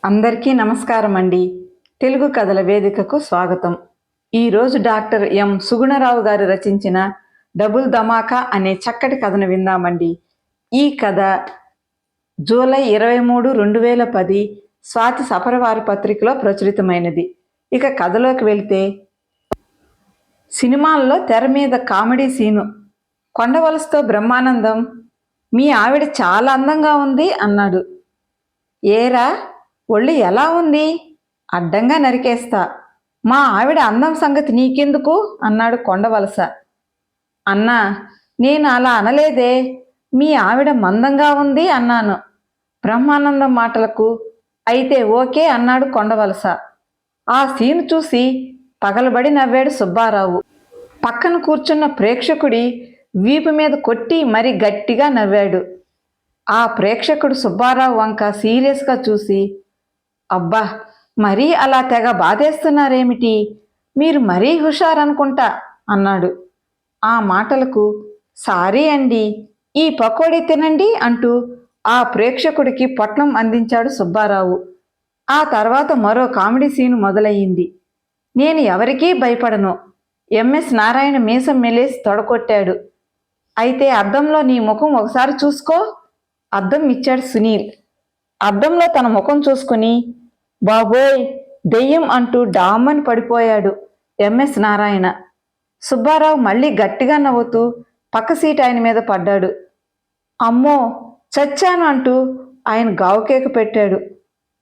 అందరికీ నమస్కారం అండి. తెలుగు కథల వేదికకు స్వాగతం. ఈరోజు డాక్టర్ ఎం సుగుణరావు గారు రచించిన డబుల్ ధమాకా అనే చక్కటి కథను విందామండి. ఈ కథ జూలై 23, 2010 స్వాతి సపరవారి పత్రికలో ప్రచురితమైనది. ఇక కథలోకి వెళితే, సినిమాల్లో తెర మీద కామెడీ సీను. కొండవలసతో బ్రహ్మానందం, మీ ఆవిడ చాలా అందంగా ఉంది అన్నాడు. ఏరా, ఒళ్ళు ఎలా ఉంది? అడ్డంగా నరికేస్తా. మా ఆవిడ అందం సంగతి నీకెందుకు అన్నాడు కొండవలస. అన్నా, నేను అలా అనలేదే, మీ ఆవిడ మందంగా ఉంది అన్నాను. బ్రహ్మానందం మాటలకు అయితే ఓకే అన్నాడు కొండవలస. ఆ సీను చూసి పగలబడి నవ్వాడు సుబ్బారావు. పక్కన కూర్చున్న ప్రేక్షకుడి వీపు మీద కొట్టి మరి గట్టిగా నవ్వాడు. ఆ ప్రేక్షకుడు సుబ్బారావు వంక సీరియస్గా చూసి, అబ్బా, మరీ అలా తెగ బాధేస్తున్నారేమిటి? మీరు మరీ హుషారనుకుంటా అన్నాడు. ఆ మాటలకు సారీ అండి, ఈ పకోడీ తినండి అంటూ ఆ ప్రేక్షకుడికి పొట్లం అందించాడు సుబ్బారావు. ఆ తర్వాత మరో కామెడీ సీను మొదలయ్యింది. నేను ఎవరికీ భయపడను. ఎంఎస్ నారాయణ మీసం మెలేసి తొడకొట్టాడు. అయితే అద్దంలో నీ ముఖం ఒకసారి చూసుకో. అద్దం ఇచ్చాడు సునీల్. అద్దంలో తన ముఖం చూసుకుని, బాబోయ్, దెయ్యం అంటూ డామ్మని పడిపోయాడు ఎంఎస్ నారాయణ. సుబ్బారావు మళ్ళీ గట్టిగా నవ్వుతూ పక్క సీట్ ఆయన మీద పడ్డాడు. అమ్మో, చచ్చాను అంటూ ఆయన గావుకేక పెట్టాడు.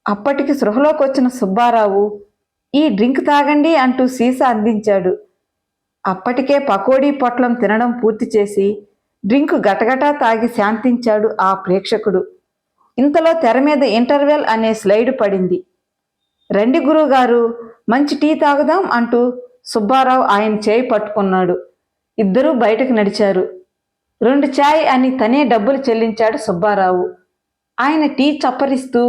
అప్పటికి సృహలోకి వచ్చిన సుబ్బారావు, ఈ డ్రింక్ తాగండి అంటూ సీసా అందించాడు. అప్పటికే పకోడీ పొట్లం తినడం పూర్తి చేసి డ్రింకు గటగటా తాగి శాంతించాడు ఆ ప్రేక్షకుడు. ఇంతలో తెర మీద ఇంటర్వెల్ అనే స్లైడ్ పడింది. రండి గురువుగారు, మంచి టీ తాగుదాం అంటూ సుబ్బారావు ఆయన చేయి పట్టుకున్నాడు. ఇద్దరూ బయటకు నడిచారు. 2 చాయ్ అని తనే డబ్బులు చెల్లించాడు సుబ్బారావు. ఆయన టీ చప్పరిస్తూ,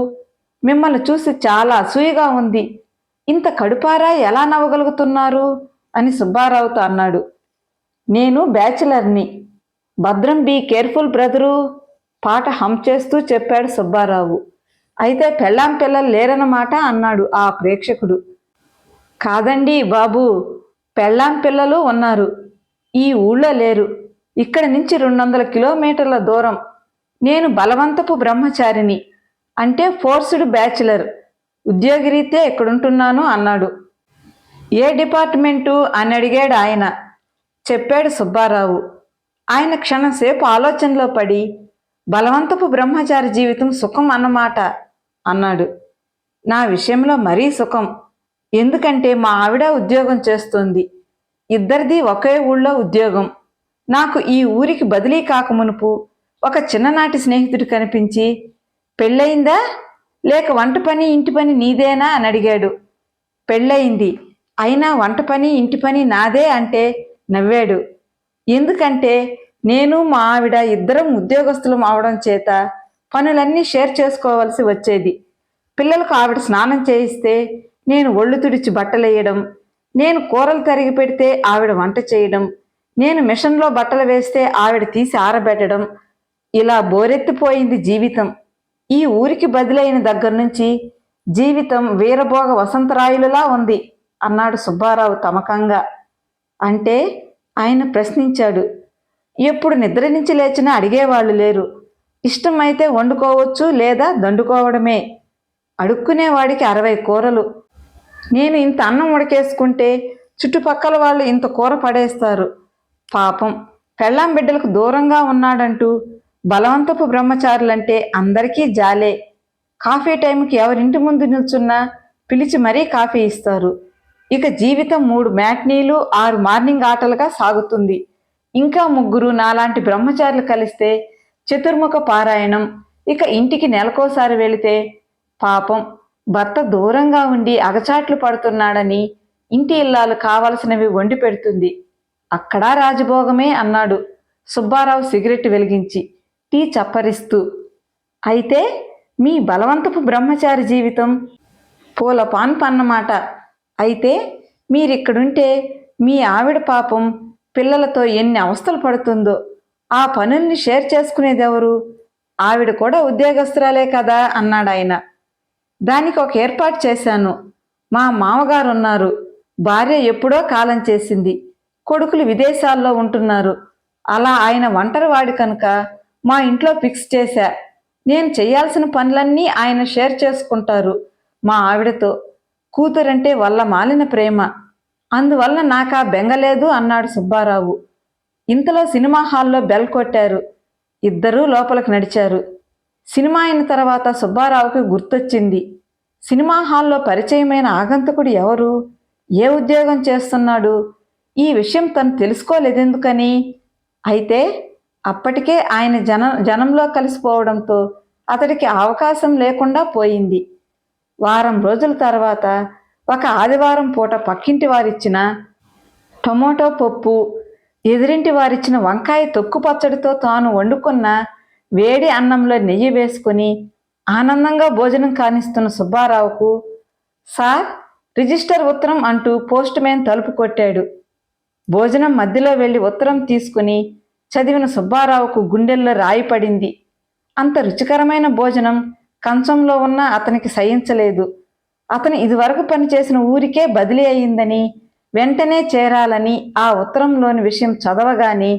మిమ్మల్ని చూసి చాలా అసూయగా ఉంది. ఇంత కడుపారా ఎలా నవ్వగలుగుతున్నారు అని సుబ్బారావుతో అన్నాడు. నేను బ్యాచిలర్ని. భద్రం, బీ కేర్ఫుల్ బ్రదరు పాట హమ్ చేస్తూ చెప్పాడు సుబ్బారావు. అయితే పెళ్ళాం పిల్లలు లేరన్నమాట అన్నాడు ఆ ప్రేక్షకుడు. కాదండి బాబు, పెళ్ళాం పిల్లలు ఉన్నారు. ఈ ఊళ్ళో లేరు. ఇక్కడి నుంచి 200 కిలోమీటర్ల దూరం. నేను బలవంతపు బ్రహ్మచారిని, అంటే ఫోర్స్డ్ బ్యాచిలర్. ఉద్యోగరీత్యా ఇక్కడుంటున్నాను అన్నాడు. ఏ డిపార్ట్మెంటు అని అడిగాడు ఆయన. చెప్పాడు సుబ్బారావు. ఆయన క్షణంసేపు ఆలోచనలో పడి, బలవంతపు బ్రహ్మచారి జీవితం సుఖం అన్నమాట అన్నాడు. నా విషయంలో మరీ సుఖం. ఎందుకంటే మా ఆవిడ ఉద్యోగం చేస్తుంది. ఇద్దరిది ఒకే ఊళ్ళో ఉద్యోగం. నాకు ఈ ఊరికి బదిలీ కాకమునుపు ఒక చిన్ననాటి స్నేహితుడు కనిపించి, పెళ్ళయిందా, లేక వంట పని ఇంటి పని నీదేనా అని అడిగాడు. పెళ్ళయింది, అయినా వంట పని ఇంటి పని నాదే అంటే నవ్వాడు. ఎందుకంటే నేను మా ఆవిడ ఇద్దరం ఉద్యోగస్తులం అవడం చేత పనులన్నీ షేర్ చేసుకోవాల్సి వచ్చేది. పిల్లలకు ఆవిడ స్నానం చేయిస్తే నేను ఒళ్ళు తుడిచి బట్టలేయడం, నేను కూరలు తరిగి పెడితే ఆవిడ వంట చేయడం, నేను మిషన్లో బట్టలు వేస్తే ఆవిడ తీసి ఆరబెట్టడం. ఇలా బోరెత్తిపోయింది జీవితం. ఈ ఊరికి బదిలైన దగ్గర నుంచి జీవితం వీరభోగ వసంతరాయులులా ఉంది అన్నాడు సుబ్బారావు తమకంగా. అంటే ఆయన ప్రశ్నించాడు. ఎప్పుడు నిద్ర నుంచి లేచినా అడిగేవాళ్ళు లేరు. ఇష్టమైతే వండుకోవచ్చు, లేదా దండుకోవడమే. అడుక్కునేవాడికి 60 కూరలు. నేను ఇంత అన్నం ఉడకేసుకుంటే చుట్టుపక్కల వాళ్ళు ఇంత కూర పడేస్తారు. పాపం, పెళ్ళాం బిడ్డలకు దూరంగా ఉన్నాడంటూ బలవంతపు బ్రహ్మచారులంటే అందరికీ జాలే. కాఫీ టైంకి ఎవరింటి ముందు నిల్చున్నా పిలిచి మరీ కాఫీ ఇస్తారు. ఇక జీవితం 3 మ్యాట్నీలు, 6 మార్నింగ్ ఆటలుగా సాగుతుంది. ఇంకా 3 నాలాంటి బ్రహ్మచారులు కలిస్తే చతుర్ముఖ పారాయణం. ఇక ఇంటికి నెలకోసారి వెళితే పాపం భర్త దూరంగా ఉండి అగచాట్లు పడుతున్నాడని ఇంటి ఇల్లాలు కావలసినవి వండి పెడుతుంది. అక్కడా రాజభోగమే అన్నాడు సుబ్బారావు సిగరెట్ వెలిగించి టీ చప్పరిస్తూ. అయితే మీ బలవంతపు బ్రహ్మచారి జీవితం పూల పాన్పు అన్నమాట. అయితే మీరిక్కడుంటే మీ ఆవిడ పాపం పిల్లలతో ఎన్ని అవస్థలు పడుతుందో. ఆ పనుల్ని షేర్ చేసుకునేదెవరు? ఆవిడ కూడా ఉద్యోగస్తురాలే కదా అన్నాడాయన. దానికి ఒక ఏర్పాటు చేశాను. మా మామగారు ఉన్నారు. భార్య ఎప్పుడో కాలం చేసింది. కొడుకులు విదేశాల్లో ఉంటున్నారు. అలా ఆయన ఒంటరివాడు కనుక మా ఇంట్లో ఫిక్స్ చేశా. నేను చేయాల్సిన పనులన్నీ ఆయన షేర్ చేసుకుంటారు మా ఆవిడతో. కూతురంటే వల్ల మాలిన ప్రేమ. అందువల్ల నాకా బెంగలేదు అన్నాడు సుబ్బారావు. ఇంతలో సినిమా హాల్లో బెల్ కొట్టారు. ఇద్దరూ లోపలికి నడిచారు. సినిమా అయిన తర్వాత సుబ్బారావుకి గుర్తొచ్చింది. సినిమా హాల్లో పరిచయమైన ఆగంతకుడు ఎవరు? ఏ ఉద్యోగం చేస్తున్నాడు? ఈ విషయం తను తెలుసుకోలేదెందుకని? అయితే అప్పటికే ఆయన జనంలో కలిసిపోవడంతో అతడికి అవకాశం లేకుండా పోయింది. వారం రోజుల తర్వాత ఒక ఆదివారం పూట పక్కింటి వారిచ్చిన టొమాటో పప్పు, ఎదురింటి వారిచ్చిన వంకాయ తొక్కు పచ్చడితో తాను వండుకున్న వేడి అన్నంలో నెయ్యి వేసుకుని ఆనందంగా భోజనం కానిస్తున్న సుబ్బారావుకు, సార్, రిజిస్టర్ ఉత్తరం అంటూ పోస్ట్ మ్యాన్ తలుపు కొట్టాడు. భోజనం మధ్యలో వెళ్ళి ఉత్తరం తీసుకుని చదివిన సుబ్బారావుకు గుండెల్లో రాయి పడింది. అంత రుచికరమైన భోజనం కంచంలో ఉన్నా అతనికి సహించలేదు. అతను ఇదివరకు పనిచేసిన ఊరికే బదిలీ అయిందని, వెంటనే చేరాలని ఆ ఉత్తరంలోని విషయం చదవగానే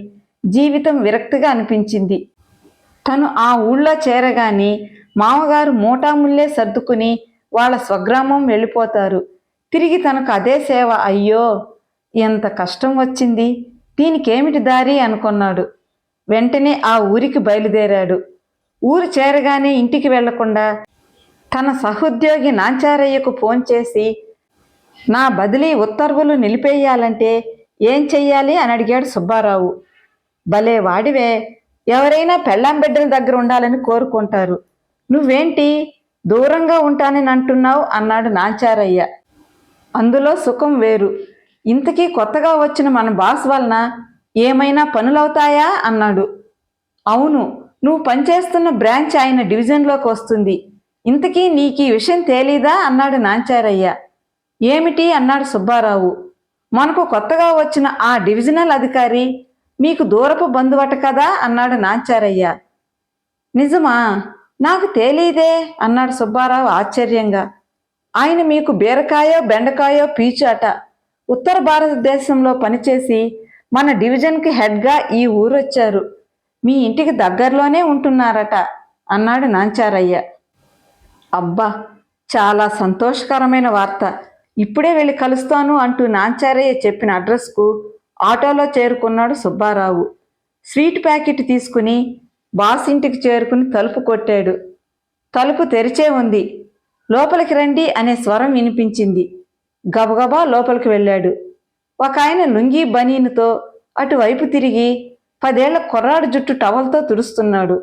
జీవితం విరక్తిగా అనిపించింది. తను ఆ ఊళ్ళో చేరగానే మామగారు మూటాముల్లే సర్దుకుని వాళ్ళ స్వగ్రామం వెళ్ళిపోతారు. తిరిగి తనకు అదే సేవ. అయ్యో, ఎంత కష్టం వచ్చింది, దీనికేమిటి దారి అనుకున్నాడు. వెంటనే ఆ ఊరికి బయలుదేరాడు. ఊరు చేరగానే ఇంటికి వెళ్లకుండా తన సహోద్యోగి నాంచారయ్యకు ఫోన్ చేసి నా బదిలీ ఉత్తర్వులు నిలిపేయాలంటే ఏం చెయ్యాలి అని అడిగాడు సుబ్బారావు. భలే వాడివే, ఎవరైనా పెళ్ళాం బిడ్డల దగ్గర ఉండాలని కోరుకుంటారు. నువ్వేంటి దూరంగా ఉంటానని అంటున్నావు అన్నాడు నాంచారయ్య. అందులో సుఖం వేరు. ఇంతకీ కొత్తగా వచ్చిన మన బాస్ వలన ఏమైనా పనులవుతాయా అన్నాడు. అవును, నువ్వు పనిచేస్తున్న బ్రాంచ్ ఆయన డివిజన్లోకి వస్తుంది. ఇంతకీ నీకు ఈ విషయం తేలీదా అన్నాడు నాంచారయ్య. ఏమిటి అన్నాడు సుబ్బారావు. మనకు కొత్తగా వచ్చిన ఆ డివిజనల్ అధికారి మీకు దూరపు బంధువట కదా అన్నాడు నాంచారయ్య. నిజమా? నాకు తేలీదే అన్నాడు సుబ్బారావు ఆశ్చర్యంగా. ఆయన మీకు బీరకాయో బెండకాయో పీచు అట. ఉత్తర భారతదేశంలో పనిచేసి మన డివిజన్కి హెడ్గా ఈ ఊరొచ్చారు. మీ ఇంటికి దగ్గరలోనే ఉంటున్నారట అన్నాడు నాంచారయ్య. అబ్బా, చాలా సంతోషకరమైన వార్త. ఇప్పుడే వెళ్ళి కలుస్తాను అంటూ నాంచారయ్య చెప్పిన అడ్రస్కు ఆటోలో చేరుకున్నాడు సుబ్బారావు. స్వీట్ ప్యాకెట్ తీసుకుని బాస్ ఇంటికి చేరుకుని తలుపు కొట్టాడు. తలుపు తెరిచే ఉంది. లోపలికి రండి అనే స్వరం వినిపించింది. గబగబా లోపలికి వెళ్ళాడు. ఒక ఆయన లుంగీ బనీనుతో అటువైపు తిరిగి 10 ఏళ్ల కుర్రాడు జుట్టు టవల్తో తుడుస్తున్నాడు.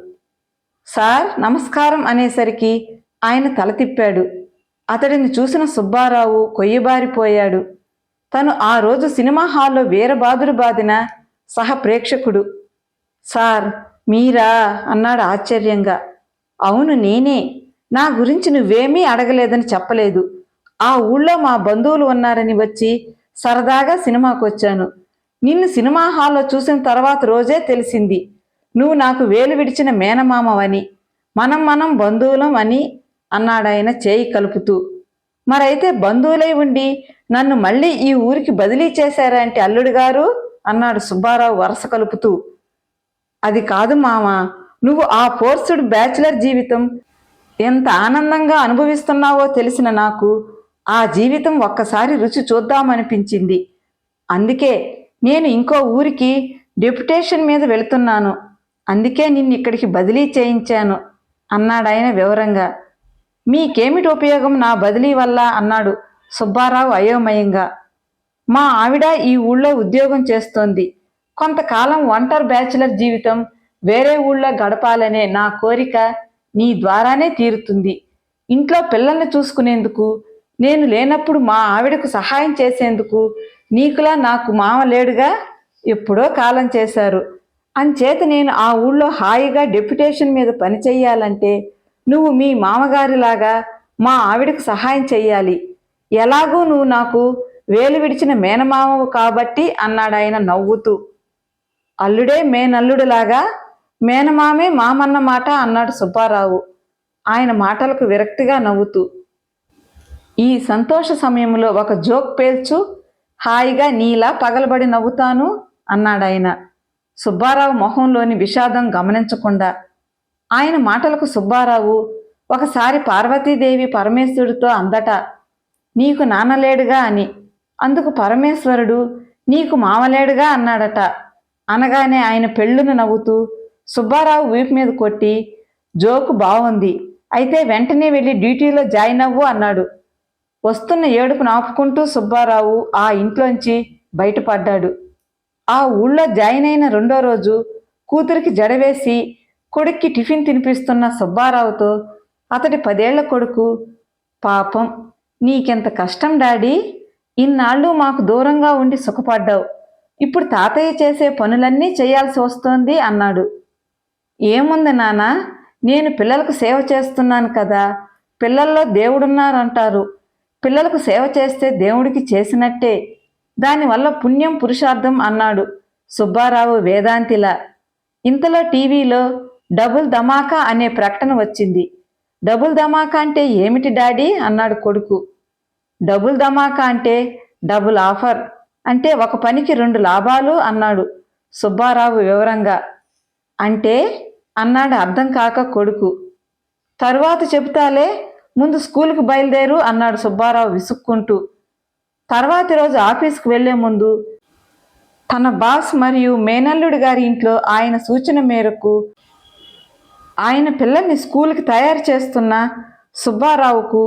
సార్, నమస్కారం అనేసరికి ఆయన తల తిప్పాడు. అతడిని చూసిన సుబ్బారావు కొయ్యబారిపోయాడు. తను ఆ రోజు సినిమా హాల్లో వీరబాదుడు బాదిన సహ ప్రేక్షకుడు. సార్, మీరా అన్నాడు ఆశ్చర్యంగా. అవును, నేనే. నా గురించి నువ్వేమీ అడగలేదని చెప్పలేదు. ఆ ఊళ్ళో మా బంధువులు ఉన్నారని వచ్చి సరదాగా సినిమాకు వచ్చాను. నిన్ను సినిమా హాల్లో చూసిన తర్వాత రోజే తెలిసింది నువ్వు నాకు వేలు విడిచిన మేనమామవని. మనం బంధువులం అని అన్నాడాయన చేయి కలుపుతూ. మరైతే బంధువులై ఉండి నన్ను మళ్ళీ ఈ ఊరికి బదిలీ చేశారంటే అల్లుడు గారు అన్నాడు సుబ్బారావు వరస కలుపుతూ. అది కాదు మామ, నువ్వు ఆ ఫోర్స్డ్ బ్యాచిలర్ జీవితం ఎంత ఆనందంగా అనుభవిస్తున్నావో తెలిసిన నాకు ఆ జీవితం ఒక్కసారి రుచి చూద్దామనిపించింది. అందుకే నేను ఇంకో ఊరికి డెప్యుటేషన్ మీద వెళుతున్నాను. అందుకే నిన్ను ఇక్కడికి బదిలీ చేయించాను అన్నాడాయన వివరంగా. మీకేమిటి ఉపయోగం నా బదిలీ వల్ల అన్నాడు సుబ్బారావు అయోమయంగా. మా ఆవిడ ఈ ఊళ్ళో ఉద్యోగం చేస్తోంది. కొంతకాలం ఒంటరి బ్యాచిలర్ జీవితం వేరే ఊళ్ళో గడపాలనే నా కోరిక నీ ద్వారానే తీరుతుంది. ఇంట్లో పిల్లల్ని చూసుకునేందుకు నేను లేనప్పుడు మా ఆవిడకు సహాయం చేసేందుకు నీకులా నాకు మామ లేడుగా. ఎప్పుడో కాలం చేశారు. అంచేత నేను ఆ ఊళ్ళో హాయిగా డెప్యుటేషన్ మీద పని చెయ్యాలంటే నువ్వు మీ మామగారిలాగా మా ఆవిడకు సహాయం చెయ్యాలి. ఎలాగూ నువ్వు నాకు వేలు విడిచిన మేనమామవు కాబట్టి అన్నాడాయన నవ్వుతూ. అల్లుడే మేనల్లుడులాగా మేనమామే మామన్న మాట అన్నాడు సుబ్బారావు ఆయన మాటలకు విరక్తిగా నవ్వుతూ. ఈ సంతోష సమయంలో ఒక జోక్ పేల్చు, హాయిగా నీలా పగలబడి నవ్వుతాను అన్నాడాయన. సుబ్బారావు మొహంలోని విషాదం గమనించకుండా. ఆయన మాటలకు సుబ్బారావు ఒకసారి పార్వతీదేవి పరమేశ్వరుడితో అందట, నీకు నాన్నలేడుగా అని. అందుకు పరమేశ్వరుడు, నీకు మామలేడుగా అన్నాడట. అనగానే ఆయన పెళ్ళును నవ్వుతూ సుబ్బారావు వీపు మీద కొట్టి, జోకు బాగుంది, అయితే వెంటనే వెళ్ళి డ్యూటీలో జాయిన్ అవ్వు అన్నాడు. వస్తున్న ఏడుపు ఆపుకుంటూ సుబ్బారావు ఆ ఇంట్లోంచి బయటపడ్డాడు. ఆ ఊళ్ళో జాయిన్ అయిన రెండో రోజు కూతురికి జడవేసి కొడుక్కి టిఫిన్ తినిపిస్తున్న సుబ్బారావుతో అతడి 10 ఏళ్ల కొడుకు, పాపం నీకెంత కష్టం డాడీ, ఇన్నాళ్ళు మాకు దూరంగా ఉండి సుఖపడ్డావు, ఇప్పుడు తాతయ్య చేసే పనులన్నీ చేయాల్సి వస్తోంది అన్నాడు. ఏముంది నాన్న, నేను పిల్లలకు సేవ చేస్తున్నాను కదా, పిల్లల్లో దేవుడున్నారంటారు, పిల్లలకు సేవ చేస్తే దేవుడికి చేసినట్టే, దానివల్ల పుణ్యం పురుషార్థం అన్నాడు సుబ్బారావు వేదాంతిలా. ఇంతలో టీవీలో డబుల్ ధమాకా అనే ప్రకటన వచ్చింది. డబుల్ ధమాకా అంటే ఏమిటి డాడీ అన్నాడు కొడుకు. డబుల్ ధమాకా అంటే డబుల్ ఆఫర్, అంటే ఒక పనికి 2 లాభాలు అన్నాడు సుబ్బారావు వివరంగా. అంటే అన్నాడు అర్థం కాక కొడుకు. తరువాత చెబుతాలే, ముందు స్కూల్కి బయలుదేరు అన్నాడు సుబ్బారావు విసుక్కుంటూ. తర్వాతి రోజు ఆఫీస్కి వెళ్లే ముందు తన బాస్ మరియు మేనల్లుడి గారి ఇంట్లో ఆయన సూచన మేరకు ఆయన పిల్లల్ని స్కూల్కి తయారు చేస్తున్న సుబ్బారావుకు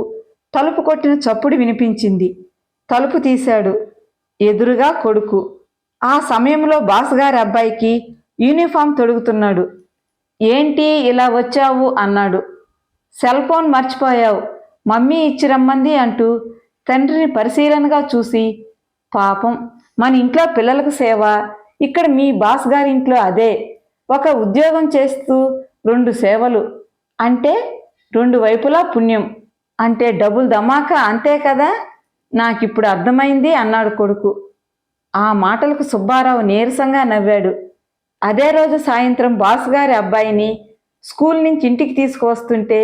తలుపు కొట్టిన చప్పుడు వినిపించింది. తలుపు తీశాడు. ఎదురుగా కొడుకు. ఆ సమయంలో బాస్ గారి అబ్బాయికి యూనిఫామ్ తొడుగుతున్నాడు. ఏంటి ఇలా వచ్చావు అన్నాడు. సెల్ ఫోన్ మర్చిపోయావు, మమ్మీ ఇచ్చి రమ్మంది అంటూ తండ్రిని పరిశీలనగా చూసి, పాపం మన ఇంట్లో పిల్లలకు సేవ, ఇక్కడ మీ బాస్ గారి ఇంట్లో అదే, ఒక ఉద్యోగం చేస్తూ 2 సేవలు అంటే 2 వైపులా పుణ్యం, అంటే డబుల్ ధమాకా అంతే కదా, నాకిప్పుడు అర్థమైంది అన్నాడు కొడుకు. ఆ మాటలకు సుబ్బారావు నీరసంగా నవ్వాడు. అదే రోజు సాయంత్రం బాస్ గారి అబ్బాయిని స్కూల్ నుంచి ఇంటికి తీసుకువస్తుంటే,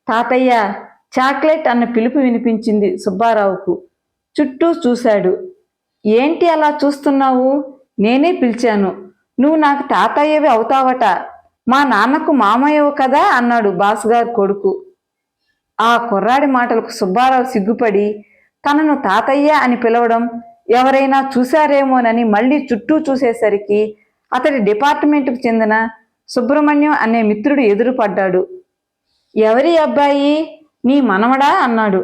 తాతయ్య చాక్లెట్ అన్న పిలుపు వినిపించింది సుబ్బారావుకు. చుట్టూ చూశాడు. ఏంటి అలా చూస్తున్నావు, నేనే పిలిచాను, నువ్వు నాకు తాతయ్యవి అవుతావట, మా నాన్నకు మామయ్యవు కదా అన్నాడు బాస్ గారి కొడుకు. ఆ కుర్రాడి మాటలకు సుబ్బారావు సిగ్గుపడి తనను తాతయ్య అని పిలవడం ఎవరైనా చూశారేమోనని మళ్ళీ చుట్టూ చూసేసరికి అతడి డిపార్ట్మెంటుకు చెందిన సుబ్రహ్మణ్యం అనే మిత్రుడు ఎదురుపడ్డాడు. ఎవరి అబ్బాయి, నీ మనవడా అన్నాడు.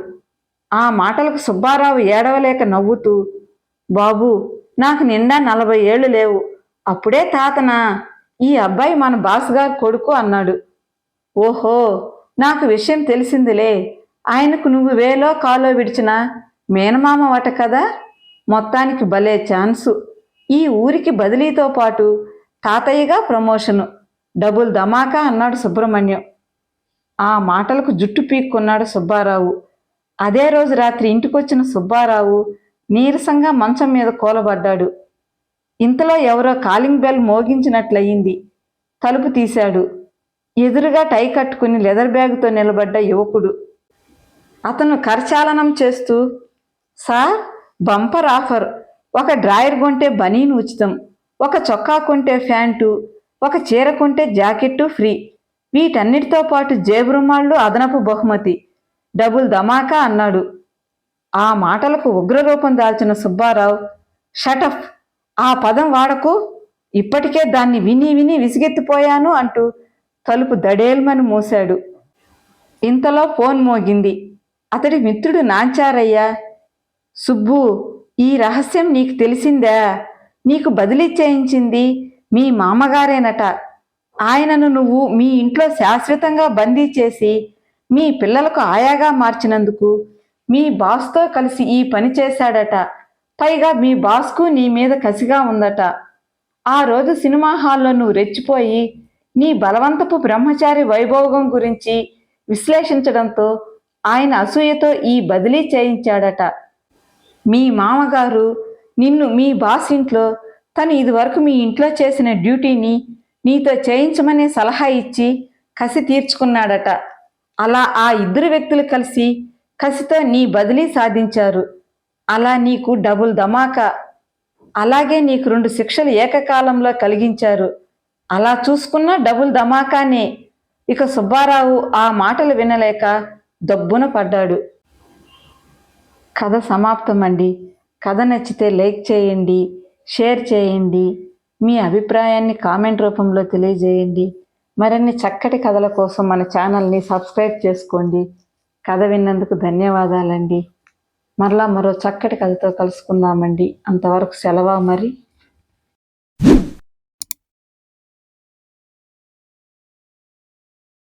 ఆ మాటలకు సుబ్బారావు ఏడవలేక నవ్వుతూ, బాబు నాకు నిండా 40 ఏళ్ళు లేవు, అప్పుడే తాతనా, ఈ అబ్బాయి మన బాస్ గారి కొడుకు అన్నాడు. ఓహో, నాకు విషయం తెలిసిందిలే, ఆయనకు నువ్వు వేలో కాలో విడిచిన మేనమామ వట కదా, మొత్తానికి భలే ఛాన్సు, ఈ ఊరికి బదిలీతో పాటు తాతయ్యగా ప్రమోషను, డబుల్ ధమాకా అన్నాడు సుబ్రహ్మణ్యం. ఆ మాటలకు జుట్టు పీక్కున్నాడు సుబ్బారావు. అదే రోజు రాత్రి ఇంటికొచ్చిన సుబ్బారావు నీరసంగా మంచం మీద కూలబడ్డాడు. ఇంతలో ఎవరో కాలింగ్ బెల్ మోగించినట్లయింది. తలుపు తీశాడు. ఎదురుగా టై కట్టుకుని లెదర్ బ్యాగుతో నిలబడ్డ యువకుడు. అతను కరచాలనం చేస్తూ, సార్, బంపర్ ఆఫర్, ఒక డ్రాయర్ కొంటే బనీన్ ఉచితం, ఒక చొక్కా కొంటే ప్యాంటు, ఒక చీర కొంటే జాకెట్టు ఫ్రీ, వీటన్నిటితో పాటు జేబు రుమాళ్ళు అదనపు బహుమతి, డబుల్ ధమాకా అన్నాడు. ఆ మాటలకు ఉగ్రరూపం దాల్చిన సుబ్బారావు, షటఫ్, ఆ పదం వాడకు, ఇప్పటికే దాన్ని విని విని విసిగెత్తిపోయాను అంటూ తలుపు దడేల్మని మూశాడు. ఇంతలో ఫోన్ మోగింది. అతడి మిత్రుడు నాంచారయ్య, సుబ్బు, ఈ రహస్యం నీకు తెలిసిందా, నీకు బదిలీ చేయించింది మీ మామగారేనట, ఆయనను నువ్వు మీ ఇంట్లో శాశ్వతంగా బందీ చేసి మీ పిల్లలకు ఆయాగా మార్చినందుకు మీ బాస్తో కలిసి ఈ పని చేశాడట, పైగా మీ బాస్కు నీ మీద కసిగా ఉందట. ఆ రోజు సినిమా హాల్లో నువ్వు రెచ్చిపోయి నీ బలవంతపు బ్రహ్మచారి వైభోగం గురించి విశ్లేషించడంతో ఆయన అసూయతో ఈ బదిలీ చేయించాడట. మీ మామగారు నిన్ను మీ బాస్ ఇంట్లో తను ఇదివరకు మీ ఇంట్లో చేసిన డ్యూటీని నీతో చేయించమనే సలహా ఇచ్చి కసి తీర్చుకున్నాడట. అలా ఆ 2 వ్యక్తులు కలిసి కసితో నీ బదిలీ సాధించారు. అలా నీకు డబుల్ ధమాకా. అలాగే నీకు 2 శిక్షలు ఏకకాలంలో కలిగించారు. అలా చూసుకున్నా డబుల్ ధమాకానే. ఇక సుబ్బారావు ఆ మాటలు వినలేక దబ్బున పడ్డాడు. కథ సమాప్తమండి. కథ నచ్చితే లైక్ చేయండి, షేర్ చేయండి, మీ అభిప్రాయాన్ని కామెంట్ రూపంలో తెలియజేయండి. మరిన్ని చక్కటి కథల కోసం మన ఛానల్ని సబ్స్క్రైబ్ చేసుకోండి. కథ విన్నందుకు ధన్యవాదాలండి. మరలా మరో చక్కటి కథతో కలుసుకుందామండి. అంతవరకు సెలవా మరి.